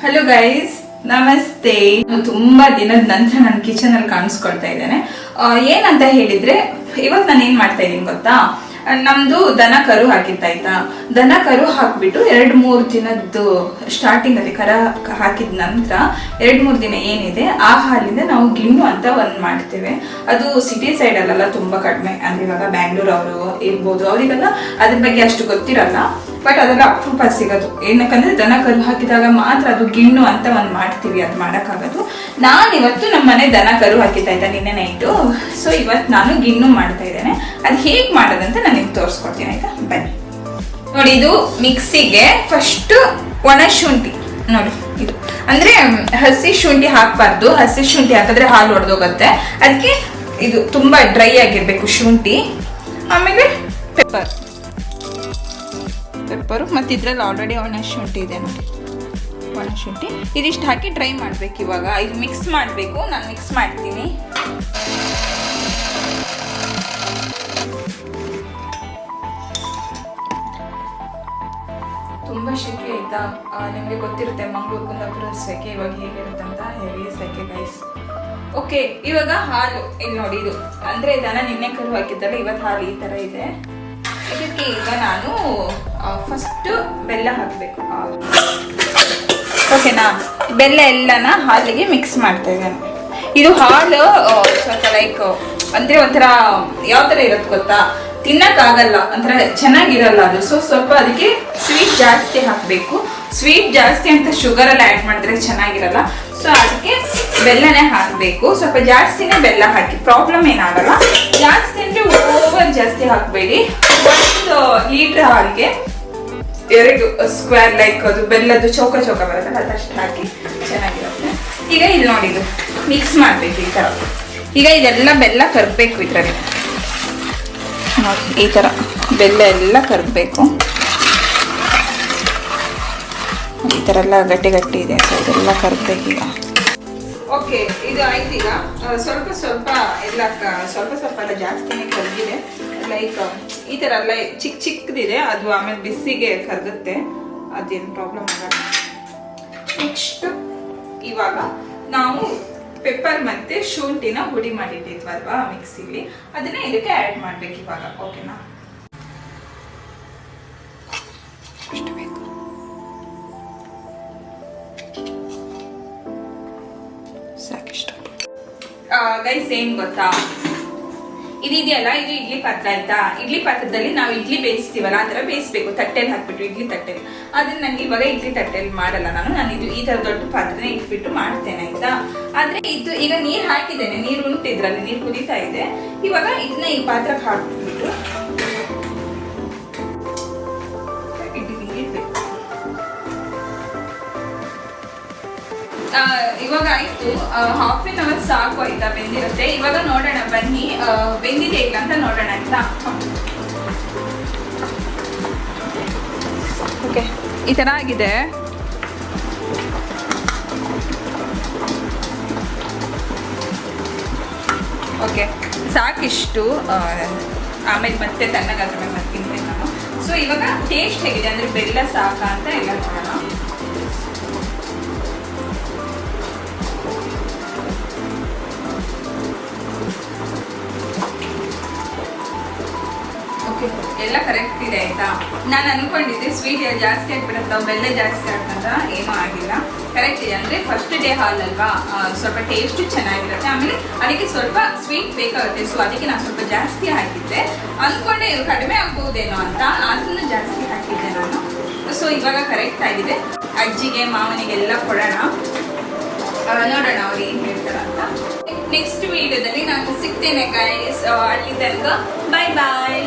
Hello guys, ನಮಸ್ತೆ. ತುಂಬಾ ದಿನದ ನಂತರ ನಾನು ಕಿಚನ್ ಅಲ್ಲಿ ಕಾಣಿಸ್ಕೊಳ್ತಾ ಇದ್ದೇನೆ. ಏನಂತ ಹೇಳಿದ್ರೆ, ಇವತ್ತು ನಾನು ಏನ್ ಮಾಡ್ತಾ ಇದ್ದೀನಿ ಗೊತ್ತಾ, ನಮ್ದು ದನ ಕರು ಹಾಕಿತ್ತಾಯ್ತಾ. ದನ ಕರು ಹಾಕ್ಬಿಟ್ಟು 2-3 ದಿನದ್ದು ಸ್ಟಾರ್ಟಿಂಗ್ ಅಲ್ಲಿ ಕರ ಹಾಕಿದ ನಂತರ 2-3 ದಿನ ಏನಿದೆ ಆ ಹಾಲಿಂದ ನಾವು ಗಿಣ್ಣು ಅಂತ ಒಂದ್ ಮಾಡ್ತೇವೆ. ಅದು ಸಿಟಿ ಸೈಡ್ ಅಲ್ಲೆಲ್ಲ ತುಂಬಾ ಕಡಿಮೆ, ಅಂದ್ರೆ ಇವಾಗ ಬ್ಯಾಂಗ್ಳೂರ್ ಅವರು ಇರ್ಬೋದು, ಅವರಿಗೆಲ್ಲ ಅದ್ರ ಬಗ್ಗೆ ಅಷ್ಟು ಗೊತ್ತಿರಲ್ಲ. ಬಟ್ ಅದೆಲ್ಲ ಅಪರೂಪ ಸಿಗೋದು. ಏನಕ್ಕಂದ್ರೆ ದನ ಕರು ಹಾಕಿದಾಗ ಮಾತ್ರ ಅದು ಗಿಣ್ಣು ಅಂತ ಒಂದ್ ಮಾಡ್ತೀವಿ, ಅದು ಮಾಡಕ್ಕಾಗೋದು. ನಾನಿವತ್ತು ನಮ್ಮ ಮನೆ ದನ ಕರು ಹಾಕಿದ್ದಾಯ್ತಾ ನಿನ್ನೆ ನೈಟು. ಸೊ ಇವತ್ತು ನಾನು ಗಿಣ್ಣು ಮಾಡ್ತಾ ಇದ್ದೇನೆ. ಅದು ಹೇಗ್ ಮಾಡೋದಂತ ನಾನು ನಿಮ್ಗೆ ತೋರಿಸ್ಕೊಡ್ತೀನಿ ಆಯ್ತಾ, ಬನ್ನಿ. ನೋಡಿ, ಇದು ಮಿಕ್ಸಿಗೆ ಫಸ್ಟ್ ಒಣ ಶುಂಠಿ, ನೋಡಿ ಇದು ಅಂದ್ರೆ ಹಸಿ ಶುಂಠಿ ಹಾಕ್ಬಾರ್ದು. ಹಸಿ ಶುಂಠಿ ಹಾಕಿದ್ರೆ ಹಾಲು ಒಡೆದೋಗುತ್ತೆ. ಅದಕ್ಕೆ ಇದು ತುಂಬಾ ಡ್ರೈ ಆಗಿರ್ಬೇಕು ಶುಂಠಿ. ಆಮೇಲೆ ಪೆಪ್ಪರು ಮತ್ತು ಇದ್ರಲ್ಲಿ ಆಲ್ರೆಡಿ ಒಣ ಶುಂಠಿ ಇದೆ ನೋಡಿ, ಒಣ ಶುಂಠಿ. ಇದಿಷ್ಟು ಹಾಕಿ ಡ್ರೈ ಮಾಡ್ಬೇಕು. ಇವಾಗ ಇದು ಮಿಕ್ಸ್ ಮಾಡಬೇಕು. ನಾನು ಮಿಕ್ಸ್ ಮಾಡ್ತೀನಿ. ತುಂಬಾ ಸೆಕೆ ಆಯ್ತಾ, ನಿಮಗೆ ಗೊತ್ತಿರುತ್ತೆ ಮಂಗಳೂರು ಕುಂದಾಪುರ ಸೆಕೆ ಇವಾಗ ಹೇಗಿರುತ್ತೆ ಅಂತ. ಹೆವಿ ಸೆಕೆ ಗೈಸ್. ಓಕೆ, ಇವಾಗ ಹಾಲು ಇಲ್ಲಿ ನೋಡಿ, ಇದು ಅಂದ್ರೆ ದನ ನಿನ್ನೆ ಕರು ಹಾಕಿದ್ದಲ್ಲ, ಇವತ್ತು ಹಾಲು ಈ ತರ ಇದೆ. ಇದಕ್ಕೆ ಈಗ ನಾನು ಫಸ್ಟ್ ಬೆಲ್ಲ ಹಾಕಬೇಕು. ಓಕೆನಾ, ಬೆಲ್ಲ ಎಲ್ಲನ ಹಾಲಿಗೆ ಮಿಕ್ಸ್ ಮಾಡ್ತಾ ಇದ್ದೇನೆ. ಇದು ಹಾಲು ಸ್ವಲ್ಪ ಲೈಕ್ ಅಂದ್ರೆ ಒಂಥರ ಯಾವ ತರ ಇರುತ್ತೆ ಗೊತ್ತಾ, ತಿನ್ನಕ್ಕಾಗಲ್ಲ, ಒಂಥರ ಚೆನ್ನಾಗಿರಲ್ಲ ಅದು. ಸೊ ಸ್ವಲ್ಪ ಅದಕ್ಕೆ ಸ್ವೀಟ್ ಜಾಸ್ತಿ ಹಾಕಬೇಕು. ಸ್ವೀಟ್ ಜಾಸ್ತಿ ಅಂತ ಶುಗರ್ ಎಲ್ಲ ಆ್ಯಡ್ ಮಾಡಿದ್ರೆ ಚೆನ್ನಾಗಿರಲ್ಲ. ಸೊ ಅದಕ್ಕೆ ಬೆಲ್ಲನೇ ಹಾಕಬೇಕು. ಸ್ವಲ್ಪ ಜಾಸ್ತಿನೇ ಬೆಲ್ಲ ಹಾಕಿ, ಪ್ರಾಬ್ಲಮ್ ಏನಾಗಲ್ಲ. ಜಾಸ್ತಿ ಅಂದ್ರೆ ಓವರ್ ಜಾಸ್ತಿ ಹಾಕಬೇಡಿ. 1 ಲೀಟರ್ ಹಾಲಿಗೆ 2 ಸ್ಕ್ವೇರ್ ಲೈಕ್ ಅದು ಬೆಲ್ಲದ್ದು ಚೌಕ ಚೌಕ ಬರುತ್ತಲ್ಲ, ಅದಷ್ಟು ಹಾಕಿ ಚೆನ್ನಾಗಿರುತ್ತೆ. ಈಗ ಇಲ್ಲಿ ನೋಡಿ, ಇದು ಮಿಕ್ಸ್ ಮಾಡಬೇಕು ಈ ಥರ. ಈಗ ಇದೆಲ್ಲ ಬೆಲ್ಲ ಕರಗಬೇಕು ಇದರಲ್ಲಿ ನೋಡಿ, ಈ ಥರ ಬೆಲ್ಲ ಎಲ್ಲ ಕರಗಬೇಕು. ಈ ಥರ ಎಲ್ಲ ಗಟ್ಟಿ ಗಟ್ಟಿ ಇದೆ, ಇದೆಲ್ಲ ಕರಗಬೇಕು ಈಗ. ಓಕೆ, ಇದು ಆಯ್ತು. ಈಗ ಸ್ವಲ್ಪ ಸ್ವಲ್ಪ ಎಲ್ಲ ಸ್ವಲ್ಪ ಸ್ವಲ್ಪ ಎಲ್ಲ ಜಾಸ್ತಿನೇ ಕರಗಿದೆ. ಲೈಕ್ ಈ ಥರ ಎಲ್ಲ ಚಿಕ್ಕ ಚಿಕ್ಕದಿದೆ, ಅದು ಆಮೇಲೆ ಬಿಸಿಗೆ ಕರಗುತ್ತೆ, ಅದೇನು ಪ್ರಾಬ್ಲಮ್ ಆಗಲ್ಲ. ನೆಕ್ಸ್ಟ್ ಇವಾಗ ನಾವು ಪೆಪ್ಪರ್ ಮತ್ತೆ ಶುಂಠಿನ ಹುಡಿ ಮಾಡಿಟ್ಟಿದ್ವಲ್ವಾ ಮಿಕ್ಸಿಲಿ, ಅದನ್ನ ಇದಕ್ಕೆ ಆ್ಯಡ್ ಮಾಡ್ಬೇಕು ಇವಾಗ. ಓಕೆನಾ, ಅಷ್ಟು ಬೇಕು. ಸಾಕಿಷ್ಟು. ಗೈಸ್, ಏನ್ ಗೊತ್ತಾ, ಇದೆಯಲ್ಲ, ಇದು ಇಡ್ಲಿ ಪಾತ್ರ ಆಯ್ತಾ. ಇಡ್ಲಿ ಪಾತ್ರದಲ್ಲಿ ನಾವು ಇಡ್ಲಿ ಬೇಯಿಸ್ತೀವಲ್ಲ, ಆ ಥರ ಬೇಯಿಸ್ಬೇಕು. ತಟ್ಟೆಲಿ ಹಾಕ್ಬಿಟ್ಟು ಇಡ್ಲಿ ತಟ್ಟೆಲಿ. ಅದನ್ನ ನನಗೆ ಇವಾಗ ಇಡ್ಲಿ ತಟ್ಟೆಲಿ ಮಾಡಲ್ಲ ನಾನು ಇದು ಈ ಥರ ದೊಡ್ಡ ಪಾತ್ರನೇ ಇಟ್ಬಿಟ್ಟು ಮಾಡ್ತೇನೆ ಆಯ್ತಾ. ಆದ್ರೆ ಇದು ಈಗ ನೀರು ಹಾಕಿದ್ದೇನೆ, ನೀರು ಉಂಟು ಇದ್ರಲ್ಲಿ, ನೀರು ಕುದೀತಾ ಇದೆ. ಇವಾಗ ಇದನ್ನ ಈ ಪಾತ್ರಕ್ಕೆ ಹಾಕ್ಬಿಟ್ಟು ಇವಾಗ ಆಯ್ತು. 1/2 hour ಸಾಕು ಆಯ್ತಾ, ಬೆಂದಿರುತ್ತೆ. ಇವಾಗ ನೋಡೋಣ ಬನ್ನಿ, ಬೆಂದಿದೆ ಇಲ್ಲ ಅಂತ ನೋಡೋಣ ಆಯ್ತಾ. ಓಕೆ, ಈ ತರ ಆಗಿದೆ. ಓಕೆ, ಸಾಕಿಷ್ಟು. ಆಮೇಲೆ ಮತ್ತೆ ತಣ್ಣಗಾದ್ರೆ ಮತ್ತೆ ತಿಂತೇನೆ ನಾನು. ಸೊ ಇವಾಗ ಟೇಸ್ಟ್ ಹೇಗಿದೆ ಅಂದ್ರೆ ಬೆಲ್ಲ ಸಾಕ ಅಂತ ಎಲ್ಲ ನೋಡೋಣ. ಎಲ್ಲ ಕರೆಕ್ಟ್ ಇದೆ ಆಯ್ತಾ. ನಾನು ಅನ್ಕೊಂಡಿದ್ದೆ ಸ್ವೀಟ್ ಜಾಸ್ತಿ ಆಗ್ಬಿಡುತ್ತ, ಬೆಲ್ಲ ಜಾಸ್ತಿ ಆಗ್ತಂತ, ಏನೂ ಆಗಿಲ್ಲ, ಕರೆಕ್ಟ್ ಇದೆ. ಅಂದ್ರೆ ಫಸ್ಟ್ ಡೇ ಹಾಲ್ ಅಲ್ವಾ, ಸ್ವಲ್ಪ ಟೇಸ್ಟ್ ಚೆನ್ನಾಗಿರುತ್ತೆ. ಆಮೇಲೆ ಅದಕ್ಕೆ ಸ್ವಲ್ಪ ಸ್ವೀಟ್ ಬೇಕಾಗುತ್ತೆ. ಸೊ ಅದಕ್ಕೆ ನಾನು ಸ್ವಲ್ಪ ಜಾಸ್ತಿ ಹಾಕಿದ್ದೆ. ಅಂದ್ಕೊಂಡೆ ಕಡಿಮೆ ಆಗ್ಬಹುದೇನೋ ಅಂತ, ಅದನ್ನು ಜಾಸ್ತಿ ಹಾಕಿದ್ದೆ ನಾನು. ಸೊ ಇವಾಗ ಕರೆಕ್ಟ್ ಆಗಿದೆ. ಅಜ್ಜಿಗೆ ಮಾವನಿಗೆಲ್ಲ ಕೊಡೋಣ, ನೋಡೋಣ ಅವ್ರು ಏನ್ ಹೇಳ್ತಾರ ಅಂತ. ನೆಕ್ಸ್ಟ್ ವಿಡಿಯೋದಲ್ಲಿ ನಾನು ಸಿಗ್ತೇನೆ ಗೈಸ್. ಅಲ್ಲಿ ತನಕ ಬಾಯ್ ಬಾಯ್.